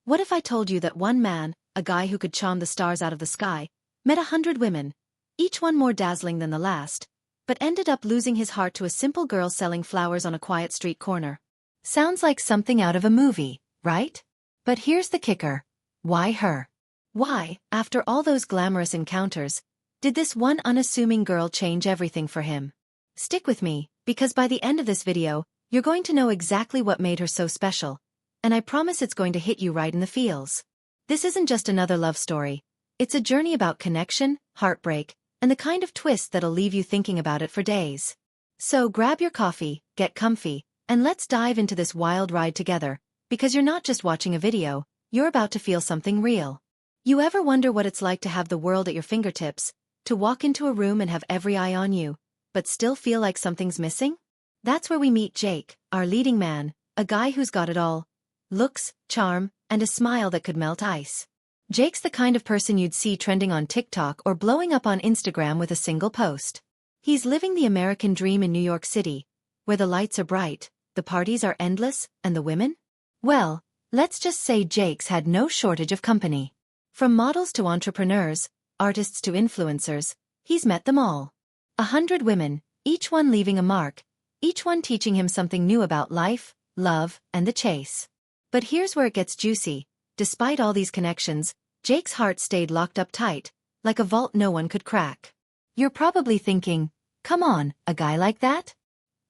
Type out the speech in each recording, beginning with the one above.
What if I told you that one man, a guy who could charm the stars out of the sky, met 100 women, each one more dazzling than the last, but ended up losing his heart to a simple girl selling flowers on a quiet street corner? Sounds like something out of a movie, right? But here's the kicker. Why her? Why, after all those glamorous encounters, did this one unassuming girl change everything for him? Stick with me, because by the end of this video, you're going to know exactly what made her so special, and I promise it's going to hit you right in the feels. This isn't just another love story. It's a journey about connection, heartbreak, and the kind of twist that'll leave you thinking about it for days. So grab your coffee, get comfy, and let's dive into this wild ride together, because you're not just watching a video, you're about to feel something real. You ever wonder what it's like to have the world at your fingertips, to walk into a room and have every eye on you, but still feel like something's missing? That's where we meet Jake, our leading man, a guy who's got it all: looks, charm, and a smile that could melt ice. Jake's the kind of person you'd see trending on TikTok or blowing up on Instagram with a single post. He's living the American dream in New York City, where the lights are bright, the parties are endless, and the women? Well, let's just say Jake's had no shortage of company. From models to entrepreneurs, artists to influencers, he's met them all. 100 women, each one leaving a mark, each one teaching him something new about life, love, and the chase. But here's where it gets juicy. Despite all these connections, Jake's heart stayed locked up tight, like a vault no one could crack. You're probably thinking, come on, a guy like that?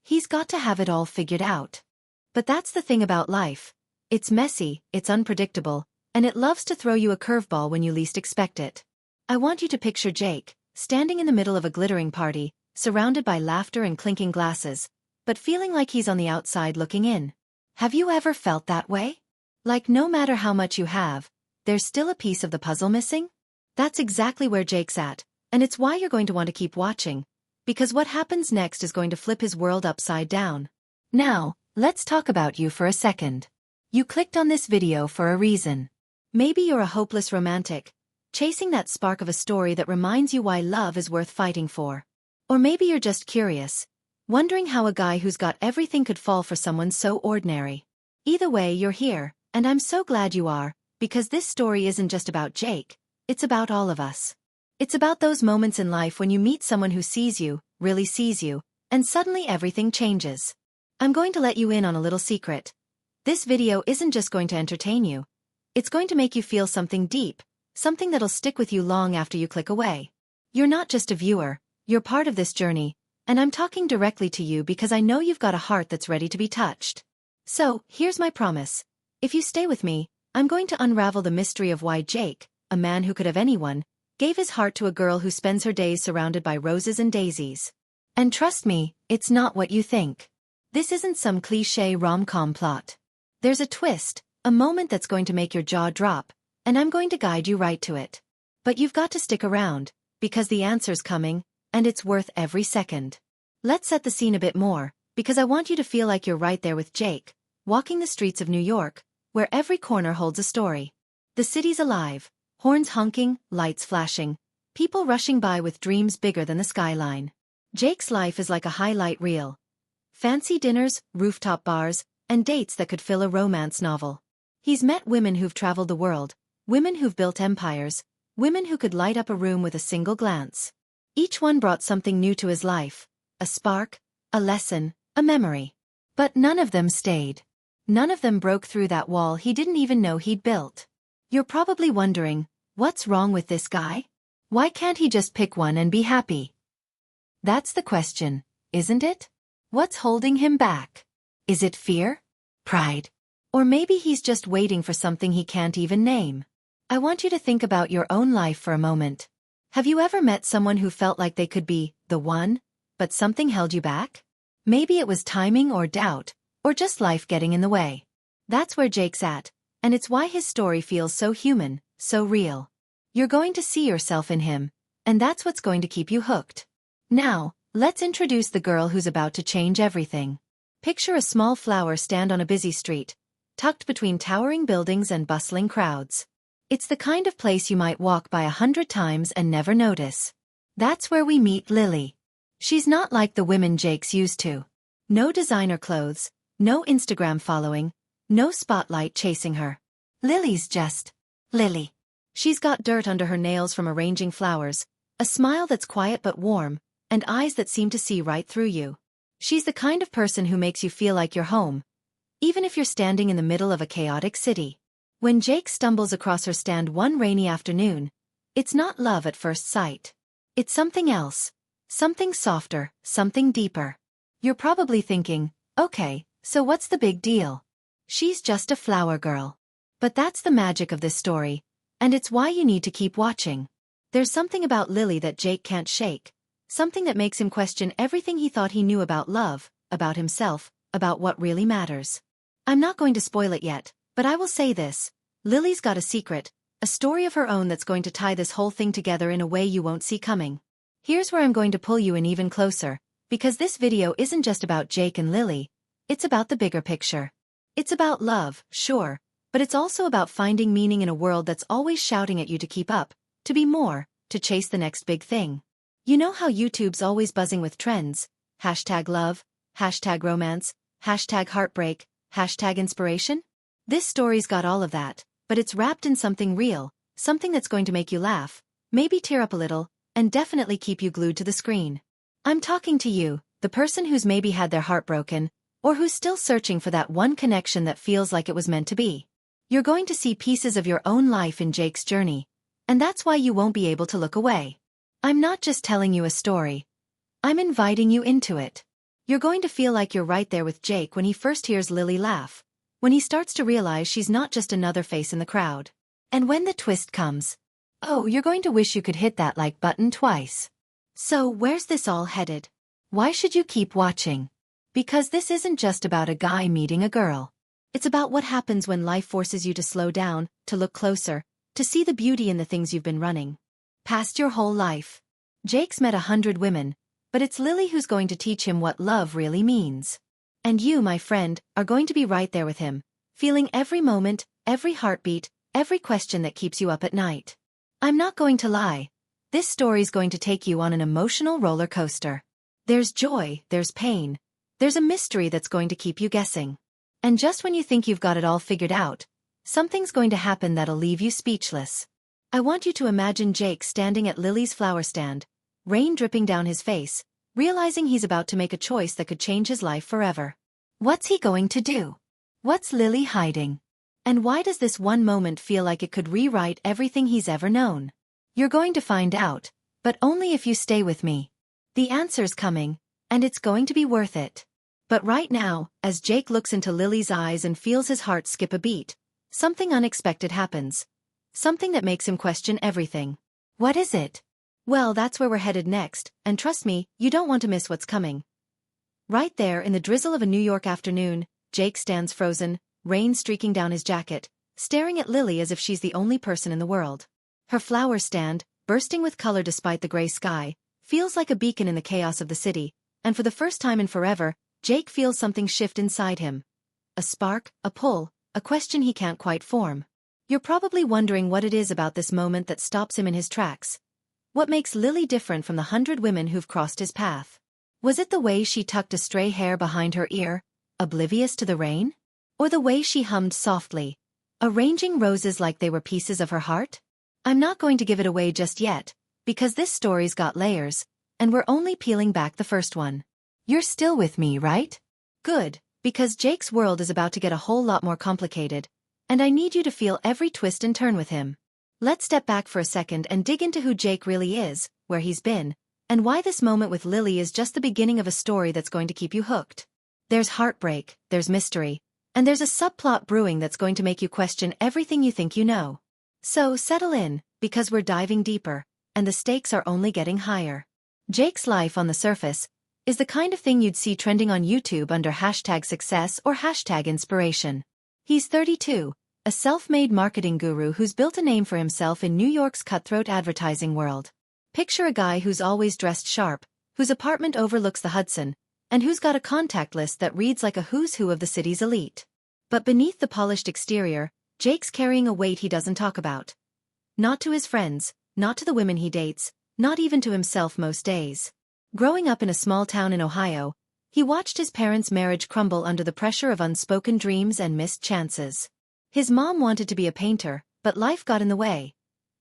He's got to have it all figured out. But that's the thing about life. It's messy, it's unpredictable, and it loves to throw you a curveball when you least expect it. I want you to picture Jake, standing in the middle of a glittering party, surrounded by laughter and clinking glasses, but feeling like he's on the outside looking in. Have you ever felt that way? Like no matter how much you have, there's still a piece of the puzzle missing? That's exactly where Jake's at, and it's why you're going to want to keep watching, because what happens next is going to flip his world upside down. Now, let's talk about you for a second. You clicked on this video for a reason. Maybe you're a hopeless romantic, chasing that spark of a story that reminds you why love is worth fighting for. Or maybe you're just curious, wondering how a guy who's got everything could fall for someone so ordinary. Either way, you're here, and I'm so glad you are, because this story isn't just about Jake, it's about all of us. It's about those moments in life when you meet someone who sees you, really sees you, and suddenly everything changes. I'm going to let you in on a little secret. This video isn't just going to entertain you. It's going to make you feel something deep, something that'll stick with you long after you click away. You're not just a viewer, you're part of this journey, and I'm talking directly to you because I know you've got a heart that's ready to be touched. So, here's my promise. If you stay with me, I'm going to unravel the mystery of why Jake, a man who could have anyone, gave his heart to a girl who spends her days surrounded by roses and daisies. And trust me, it's not what you think. This isn't some cliché rom-com plot. There's a twist, a moment that's going to make your jaw drop, and I'm going to guide you right to it. But you've got to stick around, because the answer's coming, and it's worth every second. Let's set the scene a bit more, because I want you to feel like you're right there with Jake, walking the streets of New York, where every corner holds a story. The city's alive, horns honking, lights flashing, people rushing by with dreams bigger than the skyline. Jake's life is like a highlight reel. Fancy dinners, rooftop bars, and dates that could fill a romance novel. He's met women who've traveled the world, women who've built empires, women who could light up a room with a single glance. Each one brought something new to his life, a spark, a lesson, a memory. But none of them stayed. None of them broke through that wall he didn't even know he'd built. You're probably wondering, what's wrong with this guy? Why can't he just pick one and be happy? That's the question, isn't it? What's holding him back? Is it fear? Pride? Or maybe he's just waiting for something he can't even name? I want you to think about your own life for a moment. Have you ever met someone who felt like they could be the one, but something held you back? Maybe it was timing or doubt, or just life getting in the way. That's where Jake's at, and it's why his story feels so human, so real. You're going to see yourself in him, and that's what's going to keep you hooked. Now, let's introduce the girl who's about to change everything. Picture a small flower stand on a busy street, tucked between towering buildings and bustling crowds. It's the kind of place you might walk by 100 times and never notice. That's where we meet Lily. She's not like the women Jake's used to. No designer clothes, no Instagram following, no spotlight chasing her. Lily's just Lily. She's got dirt under her nails from arranging flowers, a smile that's quiet but warm, and eyes that seem to see right through you. She's the kind of person who makes you feel like you're home, even if you're standing in the middle of a chaotic city. When Jake stumbles across her stand one rainy afternoon, it's not love at first sight. It's something else. Something softer, something deeper. You're probably thinking, okay, so what's the big deal? She's just a flower girl. But that's the magic of this story, and it's why you need to keep watching. There's something about Lily that Jake can't shake, something that makes him question everything he thought he knew about love, about himself, about what really matters. I'm not going to spoil it yet, but I will say this. Lily's got a secret, a story of her own that's going to tie this whole thing together in a way you won't see coming. Here's where I'm going to pull you in even closer, because this video isn't just about Jake and Lily, it's about the bigger picture. It's about love, sure, but it's also about finding meaning in a world that's always shouting at you to keep up, to be more, to chase the next big thing. You know how YouTube's always buzzing with trends, #love, #romance, #heartbreak, #inspiration? This story's got all of that, but it's wrapped in something real, something that's going to make you laugh, maybe tear up a little, and definitely keep you glued to the screen. I'm talking to you, the person who's maybe had their heart broken, or who's still searching for that one connection that feels like it was meant to be. You're going to see pieces of your own life in Jake's journey, and that's why you won't be able to look away. I'm not just telling you a story. I'm inviting you into it. You're going to feel like you're right there with Jake when he first hears Lily laugh, when he starts to realize she's not just another face in the crowd. And when the twist comes, oh, you're going to wish you could hit that like button twice. So where's this all headed? Why should you keep watching? Because this isn't just about a guy meeting a girl. It's about what happens when life forces you to slow down, to look closer, to see the beauty in the things you've been running past your whole life. Jake's met 100 women, but it's Lily who's going to teach him what love really means. And you, my friend, are going to be right there with him, feeling every moment, every heartbeat, every question that keeps you up at night. I'm not going to lie. This story's going to take you on an emotional roller coaster. There's joy, there's pain, there's a mystery that's going to keep you guessing. And just when you think you've got it all figured out, something's going to happen that'll leave you speechless. I want you to imagine Jake standing at Lily's flower stand, rain dripping down his face, realizing he's about to make a choice that could change his life forever. What's he going to do? What's Lily hiding? And why does this one moment feel like it could rewrite everything he's ever known? You're going to find out, but only if you stay with me. The answer's coming, and it's going to be worth it. But right now, as Jake looks into Lily's eyes and feels his heart skip a beat, something unexpected happens. Something that makes him question everything. What is it? Well, that's where we're headed next, and trust me, you don't want to miss what's coming. Right there in the drizzle of a New York afternoon, Jake stands frozen, rain streaking down his jacket, staring at Lily as if she's the only person in the world. Her flower stand, bursting with color despite the gray sky, feels like a beacon in the chaos of the city, and for the first time in forever, Jake feels something shift inside him. A spark, a pull, a question he can't quite form. You're probably wondering what it is about this moment that stops him in his tracks. What makes Lily different from the 100 women who've crossed his path? Was it the way she tucked a stray hair behind her ear, oblivious to the rain? Or the way she hummed softly, arranging roses like they were pieces of her heart? I'm not going to give it away just yet, because this story's got layers, and we're only peeling back the first one. You're still with me, right? Good, because Jake's world is about to get a whole lot more complicated, and I need you to feel every twist and turn with him. Let's step back for a second and dig into who Jake really is, where he's been, and why this moment with Lily is just the beginning of a story that's going to keep you hooked. There's heartbreak, there's mystery, and there's a subplot brewing that's going to make you question everything you think you know. So settle in, because we're diving deeper, and the stakes are only getting higher. Jake's life on the surface is the kind of thing you'd see trending on YouTube under #success or #inspiration. He's 32, a self-made marketing guru who's built a name for himself in New York's cutthroat advertising world. Picture a guy who's always dressed sharp, whose apartment overlooks the Hudson, and who's got a contact list that reads like a who's who of the city's elite. But beneath the polished exterior, Jake's carrying a weight he doesn't talk about. Not to his friends, not to the women he dates, not even to himself most days. Growing up in a small town in Ohio, he watched his parents' marriage crumble under the pressure of unspoken dreams and missed chances. His mom wanted to be a painter, but life got in the way.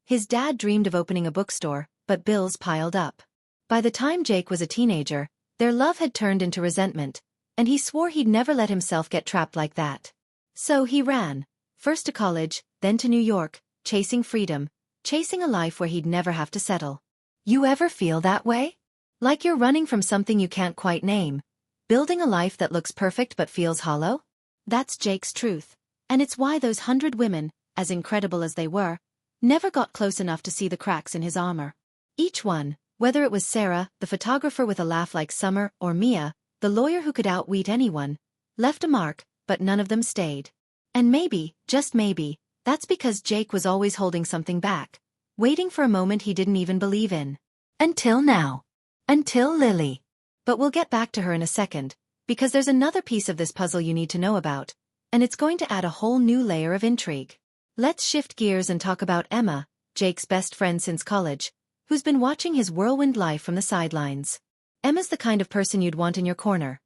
His dad dreamed of opening a bookstore, but bills piled up. By the time Jake was a teenager, their love had turned into resentment, and he swore he'd never let himself get trapped like that. So he ran, first to college, then to New York, chasing freedom, chasing a life where he'd never have to settle. You ever feel that way? Like you're running from something you can't quite name, building a life that looks perfect but feels hollow? That's Jake's truth, and it's why those 100 women, as incredible as they were, never got close enough to see the cracks in his armor. Each one, whether it was Sarah, the photographer with a laugh like summer, or Mia, the lawyer who could outwit anyone, left a mark, but none of them stayed. And maybe, just maybe, that's because Jake was always holding something back, waiting for a moment he didn't even believe in. Until now. Until Lily. But we'll get back to her in a second, because there's another piece of this puzzle you need to know about, and it's going to add a whole new layer of intrigue. Let's shift gears and talk about Emma, Jake's best friend since college, who's been watching his whirlwind life from the sidelines. Emma's the kind of person you'd want in your corner.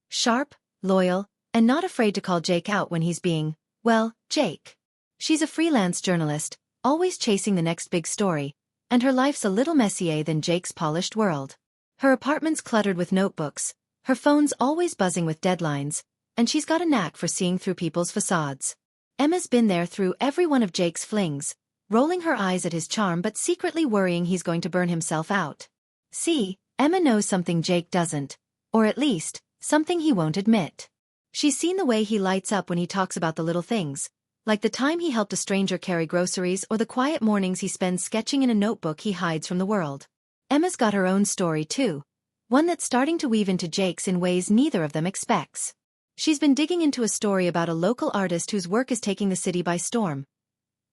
Sharp, loyal, and not afraid to call Jake out when he's being, well, Jake. She's a freelance journalist, always chasing the next big story, and her life's a little messier than Jake's polished world. Her apartment's cluttered with notebooks, her phone's always buzzing with deadlines, and she's got a knack for seeing through people's facades. Emma's been there through every one of Jake's flings, rolling her eyes at his charm but secretly worrying he's going to burn himself out. See, Emma knows something Jake doesn't, or at least, something he won't admit. She's seen the way he lights up when he talks about the little things, like the time he helped a stranger carry groceries or the quiet mornings he spends sketching in a notebook he hides from the world. Emma's got her own story too, one that's starting to weave into Jake's in ways neither of them expects. She's been digging into a story about a local artist whose work is taking the city by storm.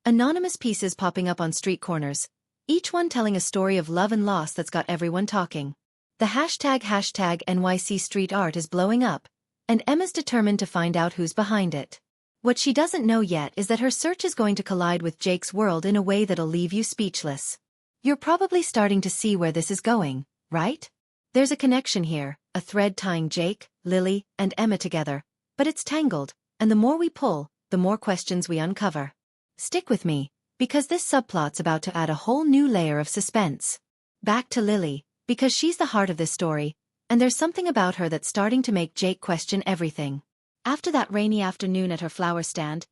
Anonymous pieces popping up on street corners, each one telling a story of love and loss that's got everyone talking. The hashtag NYC street art is blowing up, and Emma's determined to find out who's behind it. What she doesn't know yet is that her search is going to collide with Jake's world in a way that'll leave you speechless. You're probably starting to see where this is going, right? There's a connection here, a thread tying Jake, Lily, and Emma together, but it's tangled, and the more we pull, the more questions we uncover. Stick with me, because this subplot's about to add a whole new layer of suspense. Back to Lily, because she's the heart of this story, and there's something about her that's starting to make Jake question everything. After that rainy afternoon at her flower stand,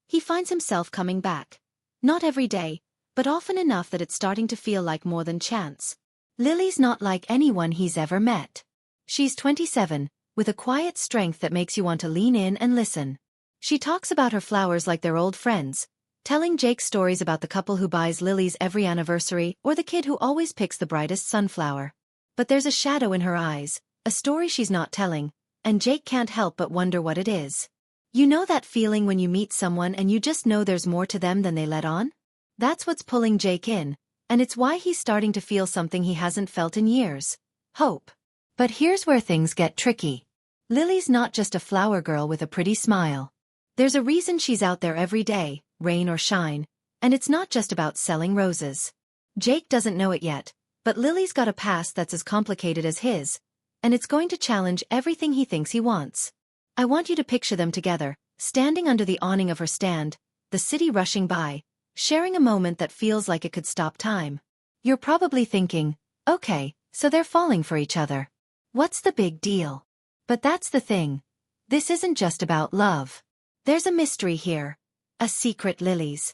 he finds himself coming back. Not every day, but often enough that it's starting to feel like more than chance. Lily's not like anyone he's ever met. She's 27, with a quiet strength that makes you want to lean in and listen. She talks about her flowers like they're old friends, telling Jake stories about the couple who buys lilies every anniversary or the kid who always picks the brightest sunflower. But there's a shadow in her eyes, a story she's not telling, and Jake can't help but wonder what it is. You know that feeling when you meet someone and you just know there's more to them than they let on? That's what's pulling Jake in, and it's why he's starting to feel something he hasn't felt in years: hope. But here's where things get tricky. Lily's not just a flower girl with a pretty smile. There's a reason she's out there every day, rain or shine, and it's not just about selling roses. Jake doesn't know it yet, but Lily's got a past that's as complicated as his, and it's going to challenge everything he thinks he wants. I want you to picture them together, standing under the awning of her stand, the city rushing by, sharing a moment that feels like it could stop time. You're probably thinking, okay, so they're falling for each other. What's the big deal? But that's the thing. This isn't just about love. There's a mystery here. A secret Lily's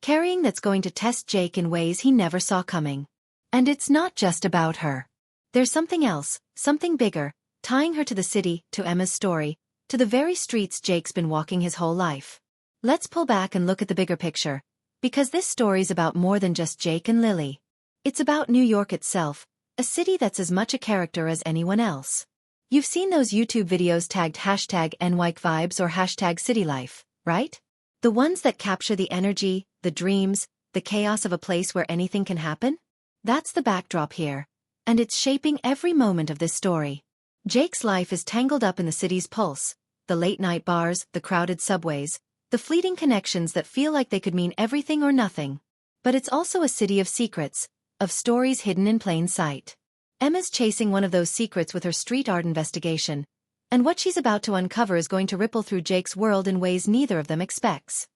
carrying that's going to test Jake in ways he never saw coming. And it's not just about her. There's something else, something bigger, tying her to the city, to Emma's story, to the very streets Jake's been walking his whole life. Let's pull back and look at the bigger picture, because this story's about more than just Jake and Lily. It's about New York itself, a city that's as much a character as anyone else. You've seen those YouTube videos tagged #NYCVibes or #CityLife, right? The ones that capture the energy, the dreams, the chaos of a place where anything can happen? That's the backdrop here, and it's shaping every moment of this story. Jake's life is tangled up in the city's pulse, the late-night bars, the crowded subways, the fleeting connections that feel like they could mean everything or nothing. But it's also a city of secrets, of stories hidden in plain sight. Emma's chasing one of those secrets with her street art investigation, and what she's about to uncover is going to ripple through Jake's world in ways neither of them expects.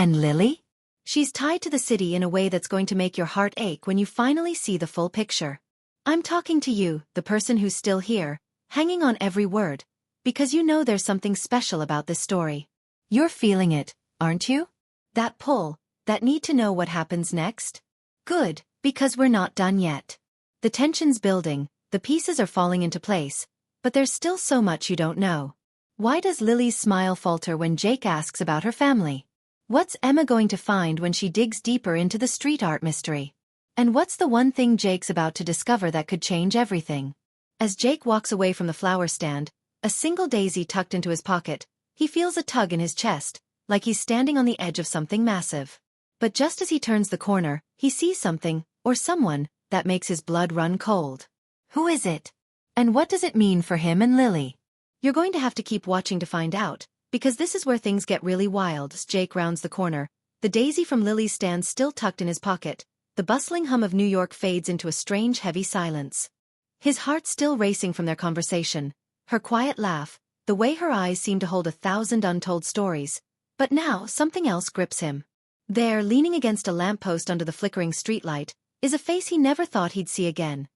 And Lily? She's tied to the city in a way that's going to make your heart ache when you finally see the full picture. I'm talking to you, the person who's still here, hanging on every word, because you know there's something special about this story. You're feeling it, aren't you? That pull, that need to know what happens next? Good, because we're not done yet. The tension's building, the pieces are falling into place, but there's still so much you don't know. Why does Lily's smile falter when Jake asks about her family? What's Emma going to find when she digs deeper into the street art mystery? And what's the one thing Jake's about to discover that could change everything? As Jake walks away from the flower stand, a single daisy tucked into his pocket, he feels a tug in his chest, like he's standing on the edge of something massive. But just as he turns the corner, he sees something, or someone, that makes his blood run cold. Who is it? And what does it mean for him and Lily? You're going to have to keep watching to find out, because this is where things get really wild. As Jake rounds the corner, the daisy from Lily's stand still tucked in his pocket, the bustling hum of New York fades into a strange heavy silence. His heart still racing from their conversation, her quiet laugh, the way her eyes seem to hold 1,000 untold stories. But now something else grips him. There, leaning against a lamppost under the flickering streetlight, is a face he never thought he'd see again.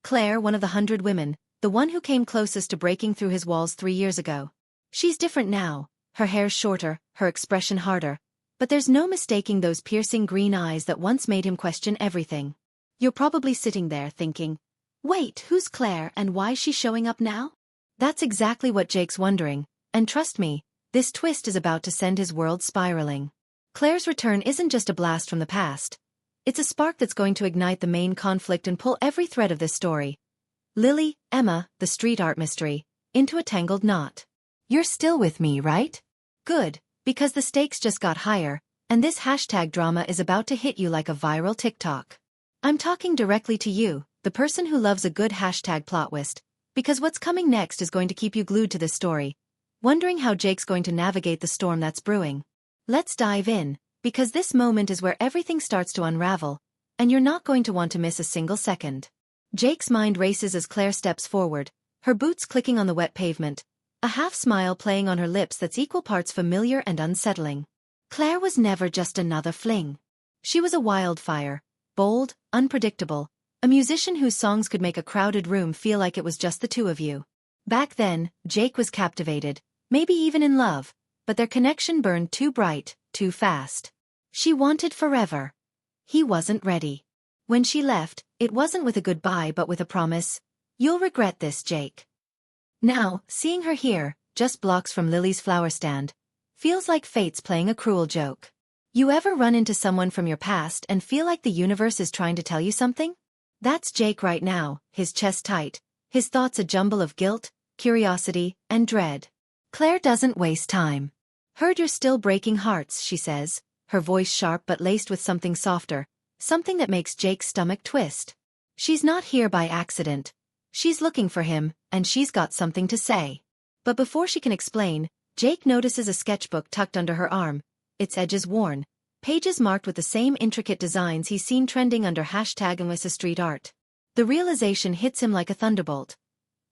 Claire, one of the 100 women, the one who came closest to breaking through his walls 3 years ago. She's different now, her hair's shorter, her expression harder, but there's no mistaking those piercing green eyes that once made him question everything. You're probably sitting there thinking, wait, who's Claire and why's she showing up now? That's exactly what Jake's wondering, and trust me, this twist is about to send his world spiraling. Claire's return isn't just a blast from the past. It's a spark that's going to ignite the main conflict and pull every thread of this story. Lily, Emma, the street art mystery, into a tangled knot. You're still with me, right? Good, because the stakes just got higher, and this hashtag drama is about to hit you like a viral TikTok. I'm talking directly to you, the person who loves a good hashtag plot twist, because what's coming next is going to keep you glued to this story, wondering how Jake's going to navigate the storm that's brewing. Let's dive in, because this moment is where everything starts to unravel, and you're not going to want to miss a single second. Jake's mind races as Claire steps forward, her boots clicking on the wet pavement, a half-smile playing on her lips that's equal parts familiar and unsettling. Claire was never just another fling. She was a wildfire, bold, unpredictable, a musician whose songs could make a crowded room feel like it was just the two of you. Back then, Jake was captivated, maybe even in love, but their connection burned too bright, too fast. She wanted forever. He wasn't ready. When she left, it wasn't with a goodbye but with a promise. You'll regret this, Jake. Now, seeing her here, just blocks from Lily's flower stand, feels like fate's playing a cruel joke. You ever run into someone from your past and feel like the universe is trying to tell you something? That's Jake right now, his chest tight, his thoughts a jumble of guilt, curiosity, and dread. Claire doesn't waste time. Heard you're still breaking hearts, she says, her voice sharp but laced with something softer, something that makes Jake's stomach twist. She's not here by accident. She's looking for him, and she's got something to say. But before she can explain, Jake notices a sketchbook tucked under her arm, its edges worn, pages marked with the same intricate designs he's seen trending under hashtag Unwissa Street Art. The realization hits him like a thunderbolt.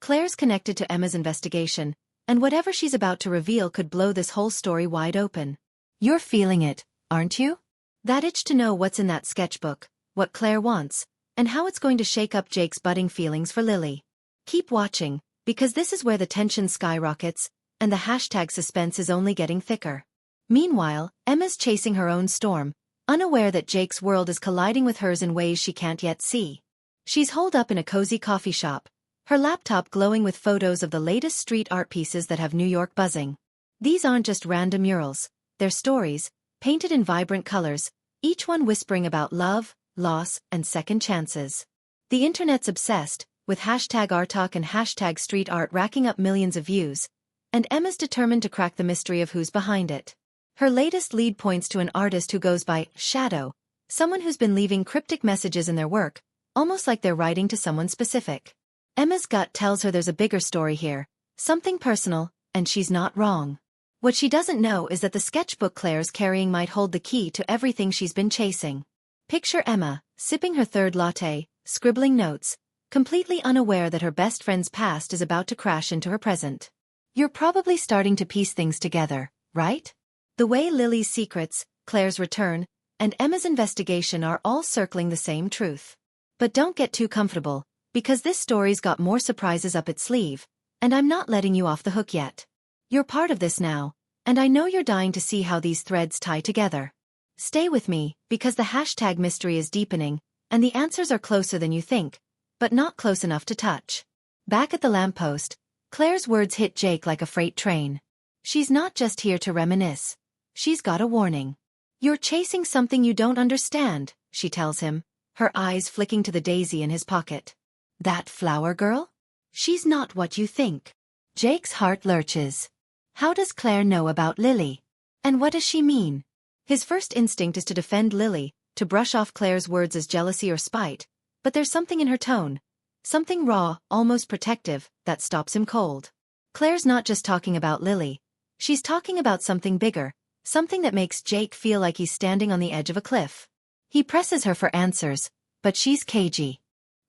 Claire's connected to Emma's investigation, and whatever she's about to reveal could blow this whole story wide open. You're feeling it, aren't you? That itch to know what's in that sketchbook, what Claire wants, and how it's going to shake up Jake's budding feelings for Lily. Keep watching, because this is where the tension skyrockets, and the hashtag suspense is only getting thicker. Meanwhile, Emma's chasing her own storm, unaware that Jake's world is colliding with hers in ways she can't yet see. She's holed up in a cozy coffee shop, her laptop glowing with photos of the latest street art pieces that have New York buzzing. These aren't just random murals, they're stories, painted in vibrant colors, each one whispering about love, loss, and second chances. The internet's obsessed, with hashtag arttalk and hashtag street art racking up millions of views, and Emma's determined to crack the mystery of who's behind it. Her latest lead points to an artist who goes by Shadow, someone who's been leaving cryptic messages in their work, almost like they're writing to someone specific. Emma's gut tells her there's a bigger story here, something personal, and she's not wrong. What she doesn't know is that the sketchbook Claire's carrying might hold the key to everything she's been chasing. Picture Emma, sipping her third latte, scribbling notes, completely unaware that her best friend's past is about to crash into her present. You're probably starting to piece things together, right? The way Lily's secrets, Claire's return, and Emma's investigation are all circling the same truth. But don't get too comfortable, because this story's got more surprises up its sleeve, and I'm not letting you off the hook yet. You're part of this now, and I know you're dying to see how these threads tie together. Stay with me, because the hashtag mystery is deepening, and the answers are closer than you think, but not close enough to touch. Back at the lamppost, Claire's words hit Jake like a freight train. She's not just here to reminisce. She's got a warning. You're chasing something you don't understand, she tells him, her eyes flicking to the daisy in his pocket. That flower girl? She's not what you think. Jake's heart lurches. How does Claire know about Lily? And what does she mean? His first instinct is to defend Lily, to brush off Claire's words as jealousy or spite, but there's something in her tone, something raw, almost protective, that stops him cold. Claire's not just talking about Lily. She's talking about something bigger, something that makes Jake feel like he's standing on the edge of a cliff. He presses her for answers, but she's cagey,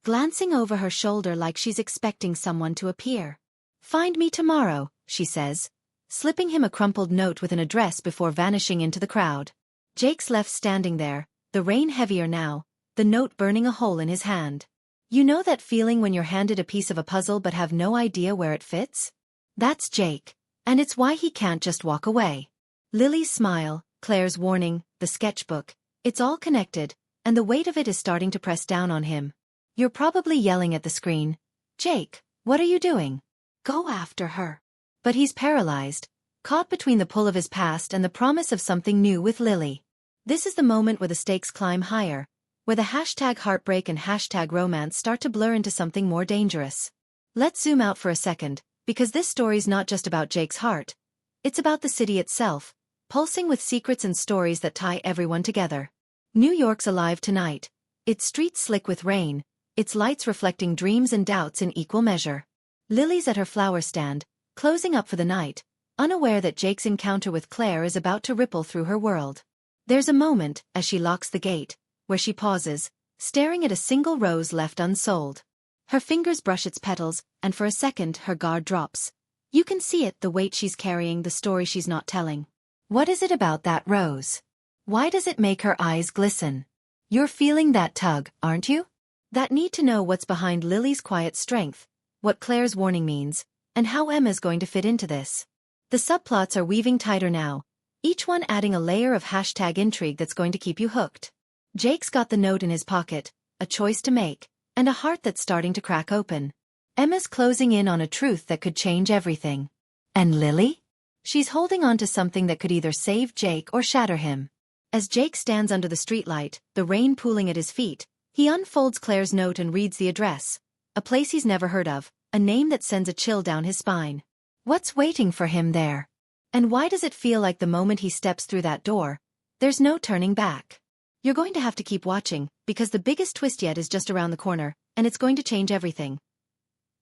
glancing over her shoulder like she's expecting someone to appear. Find me tomorrow, she says, slipping him a crumpled note with an address before vanishing into the crowd. Jake's left standing there, the rain heavier now, the note burning a hole in his hand. You know that feeling when you're handed a piece of a puzzle but have no idea where it fits? That's Jake, and it's why he can't just walk away. Lily's smile, Claire's warning, the sketchbook, it's all connected, and the weight of it is starting to press down on him. You're probably yelling at the screen, Jake, what are you doing? Go after her. But he's paralyzed, caught between the pull of his past and the promise of something new with Lily. This is the moment where the stakes climb higher, where the hashtag heartbreak and hashtag romance start to blur into something more dangerous. Let's zoom out for a second, because this story's not just about Jake's heart. It's about the city itself, pulsing with secrets and stories that tie everyone together. New York's alive tonight, its streets slick with rain, its lights reflecting dreams and doubts in equal measure. Lily's at her flower stand, closing up for the night, unaware that Jake's encounter with Claire is about to ripple through her world. There's a moment, as she locks the gate, where she pauses, staring at a single rose left unsold. Her fingers brush its petals, and for a second her guard drops. You can see it, the weight she's carrying, the story she's not telling. What is it about that rose? Why does it make her eyes glisten? You're feeling that tug, aren't you? That need to know what's behind Lily's quiet strength, what Claire's warning means, and how Emma's going to fit into this. The subplots are weaving tighter now, each one adding a layer of hashtag intrigue that's going to keep you hooked. Jake's got the note in his pocket, a choice to make, and a heart that's starting to crack open. Emma's closing in on a truth that could change everything. And Lily? She's holding on to something that could either save Jake or shatter him. As Jake stands under the streetlight, the rain pooling at his feet, he unfolds Claire's note and reads the address. A place he's never heard of, a name that sends a chill down his spine. What's waiting for him there? And why does it feel like the moment he steps through that door, there's no turning back? You're going to have to keep watching, because the biggest twist yet is just around the corner, and it's going to change everything.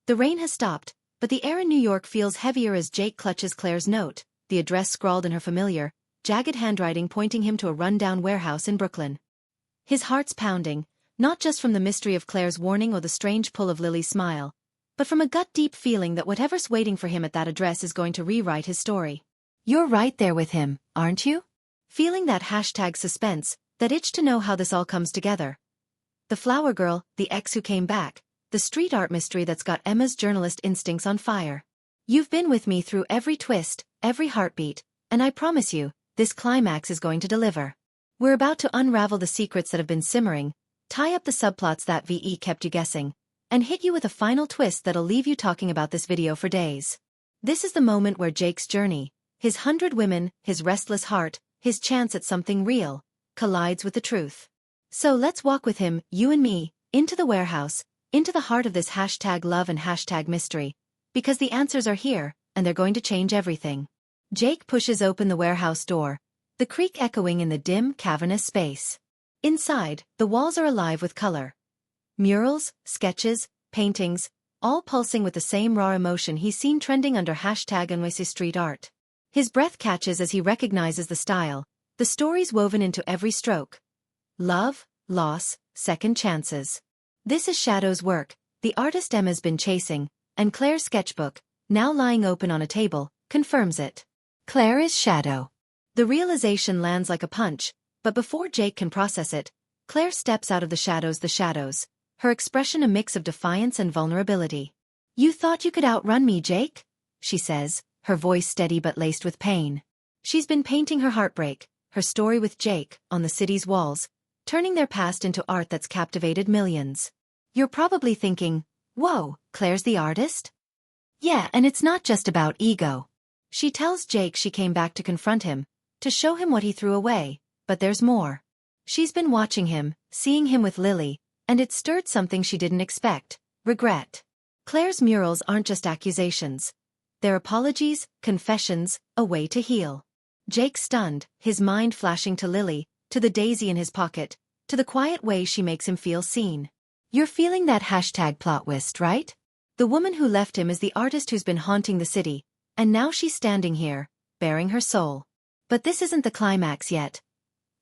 The rain has stopped, but the air in New York feels heavier as Jake clutches Claire's note, the address scrawled in her familiar, jagged handwriting pointing him to a rundown warehouse in Brooklyn. His heart's pounding, not just from the mystery of Claire's warning or the strange pull of Lily's smile, but from a gut-deep feeling that whatever's waiting for him at that address is going to rewrite his story. You're right there with him, aren't you? Feeling that hashtag suspense, that itch to know how this all comes together. The flower girl, the ex who came back, the street art mystery that's got Emma's journalist instincts on fire. You've been with me through every twist, every heartbeat, and I promise you, this climax is going to deliver. We're about to unravel the secrets that have been simmering, tie up the subplots that VE kept you guessing, and hit you with a final twist that'll leave you talking about this video for days. This is the moment where Jake's journey, his 100 women, his restless heart, his chance at something real, collides with the truth. So let's walk with him, you and me, into the warehouse, into the heart of this hashtag love and hashtag mystery, because the answers are here, and they're going to change everything. Jake pushes open the warehouse door, the creak echoing in the dim, cavernous space. Inside, the walls are alive with color. Murals, sketches, paintings, all pulsing with the same raw emotion he's seen trending under hashtag NYC street art. His breath catches as he recognizes the style, the stories woven into every stroke. Love, loss, second chances. This is Shadow's work, the artist Emma's been chasing, and Claire's sketchbook, now lying open on a table, confirms it. Claire is Shadow. The realization lands like a punch, but before Jake can process it, Claire steps out of the shadows, her expression a mix of defiance and vulnerability. "You thought you could outrun me, Jake?" she says, her voice steady but laced with pain. She's been painting her heartbreak, her story with Jake, on the city's walls, turning their past into art that's captivated millions. You're probably thinking, whoa, Claire's the artist? Yeah, and it's not just about ego. She tells Jake she came back to confront him, to show him what he threw away, but there's more. She's been watching him, seeing him with Lily, and it stirred something she didn't expect: regret. Claire's murals aren't just accusations. They're apologies, confessions, a way to heal. Jake's stunned, his mind flashing to Lily, to the daisy in his pocket, to the quiet way she makes him feel seen. You're feeling that #plot twist, right? The woman who left him is the artist who's been haunting the city, and now she's standing here, bearing her soul. But this isn't the climax yet.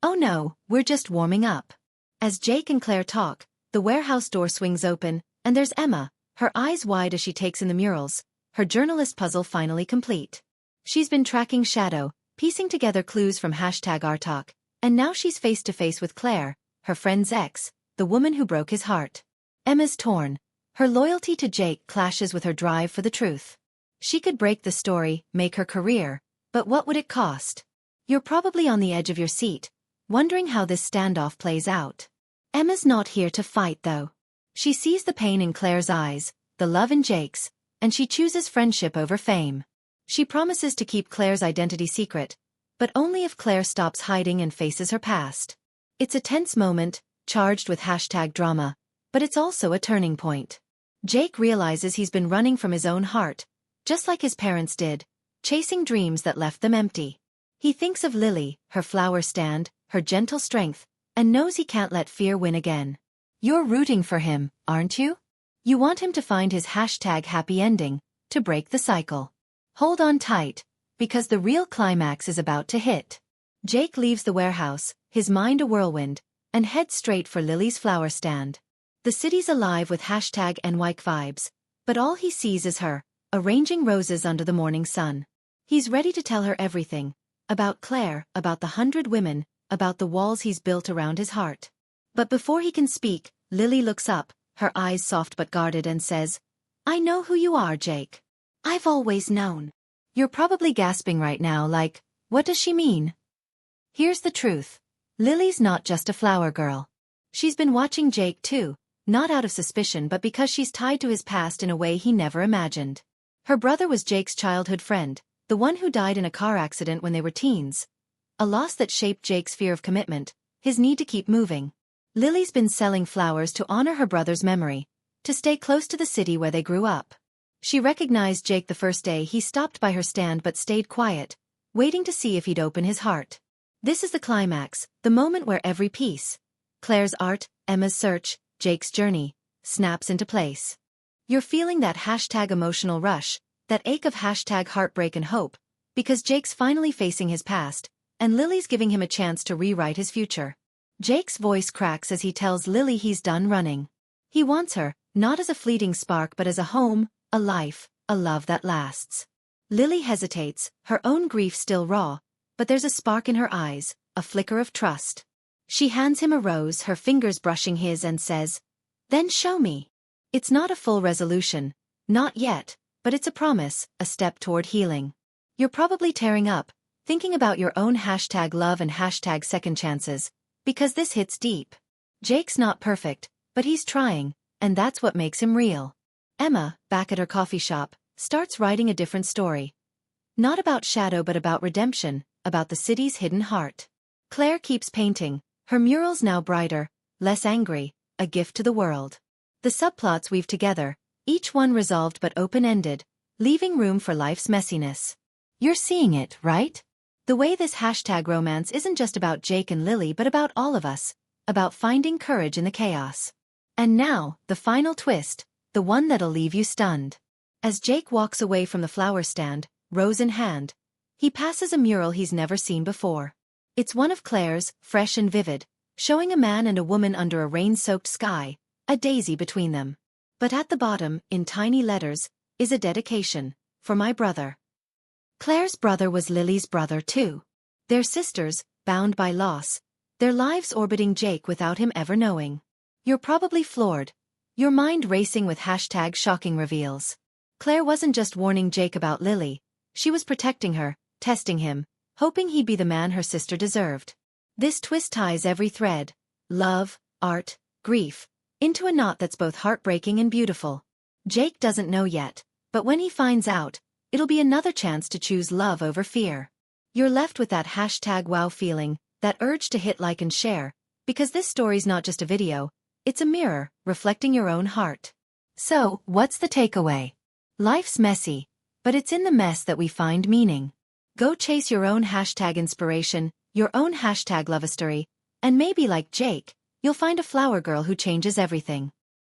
Oh no, we're just warming up. As Jake and Claire talk, the warehouse door swings open, and there's Emma, her eyes wide as she takes in the murals, her journalist puzzle finally complete. She's been tracking Shadow, piecing together clues from #Artalk, and now she's face to face with Claire, her friend's ex, the woman who broke his heart. Emma's torn. Her loyalty to Jake clashes with her drive for the truth. She could break the story, make her career, but what would it cost? You're probably on the edge of your seat, wondering how this standoff plays out. Emma's not here to fight though. She sees the pain in Claire's eyes, the love in Jake's, and she chooses friendship over fame. She promises to keep Claire's identity secret, but only if Claire stops hiding and faces her past. It's a tense moment, charged with #drama, but it's also a turning point. Jake realizes he's been running from his own heart, just like his parents did, chasing dreams that left them empty. He thinks of Lily, her flower stand, her gentle strength, and knows he can't let fear win again. You're rooting for him, aren't you? You want him to find his #happy ending, to break the cycle. Hold on tight, because the real climax is about to hit. Jake leaves the warehouse, his mind a whirlwind, and heads straight for Lily's flower stand. The city's alive with #NYC vibes, but all he sees is her, arranging roses under the morning sun. He's ready to tell her everything, about Claire, about the 100 women, about the walls he's built around his heart. But before he can speak, Lily looks up, her eyes soft but guarded, and says, "I know who you are, Jake. I've always known." You're probably gasping right now like, what does she mean? Here's the truth. Lily's not just a flower girl. She's been watching Jake too, not out of suspicion but because she's tied to his past in a way he never imagined. Her brother was Jake's childhood friend, the one who died in a car accident when they were teens. A loss that shaped Jake's fear of commitment, his need to keep moving. Lily's been selling flowers to honor her brother's memory, to stay close to the city where they grew up. She recognized Jake the first day he stopped by her stand but stayed quiet, waiting to see if he'd open his heart. This is the climax, the moment where every piece, Claire's art, Emma's search, Jake's journey, snaps into place. You're feeling that #emotional rush, that ache of #heartbreak and hope, because Jake's finally facing his past, and Lily's giving him a chance to rewrite his future. Jake's voice cracks as he tells Lily he's done running. He wants her, not as a fleeting spark but as a home, a life, a love that lasts. Lily hesitates, her own grief still raw, but there's a spark in her eyes, a flicker of trust. She hands him a rose, her fingers brushing his, and says, "Then show me." It's not a full resolution, not yet, but it's a promise, a step toward healing. You're probably tearing up, thinking about your own #love and #second chances, because this hits deep. Jake's not perfect, but he's trying, and that's what makes him real. Emma, back at her coffee shop, starts writing a different story. Not about Shadow but about redemption, about the city's hidden heart. Claire keeps painting, her murals now brighter, less angry, a gift to the world. The subplots weave together, each one resolved but open-ended, leaving room for life's messiness. You're seeing it, right? The way this #romance isn't just about Jake and Lily but about all of us, about finding courage in the chaos. And now, the final twist, the one that'll leave you stunned. As Jake walks away from the flower stand, rose in hand, he passes a mural he's never seen before. It's one of Claire's, fresh and vivid, showing a man and a woman under a rain-soaked sky, a daisy between them. But at the bottom, in tiny letters, is a dedication, "For my brother." Claire's brother was Lily's brother too. They're sisters, bound by loss, their lives orbiting Jake without him ever knowing. You're probably floored, your mind racing with #shocking reveals. Claire wasn't just warning Jake about Lily, she was protecting her, testing him, hoping he'd be the man her sister deserved. This twist ties every thread, love, art, grief, into a knot that's both heartbreaking and beautiful. Jake doesn't know yet, but when he finds out, it'll be another chance to choose love over fear. You're left with that #wow feeling, that urge to hit like and share, because this story's not just a video, it's a mirror, reflecting your own heart. So, what's the takeaway? Life's messy, but it's in the mess that we find meaning. Go chase your own #inspiration, your own #lovestory, and maybe like Jake, you'll find a flower girl who changes everything.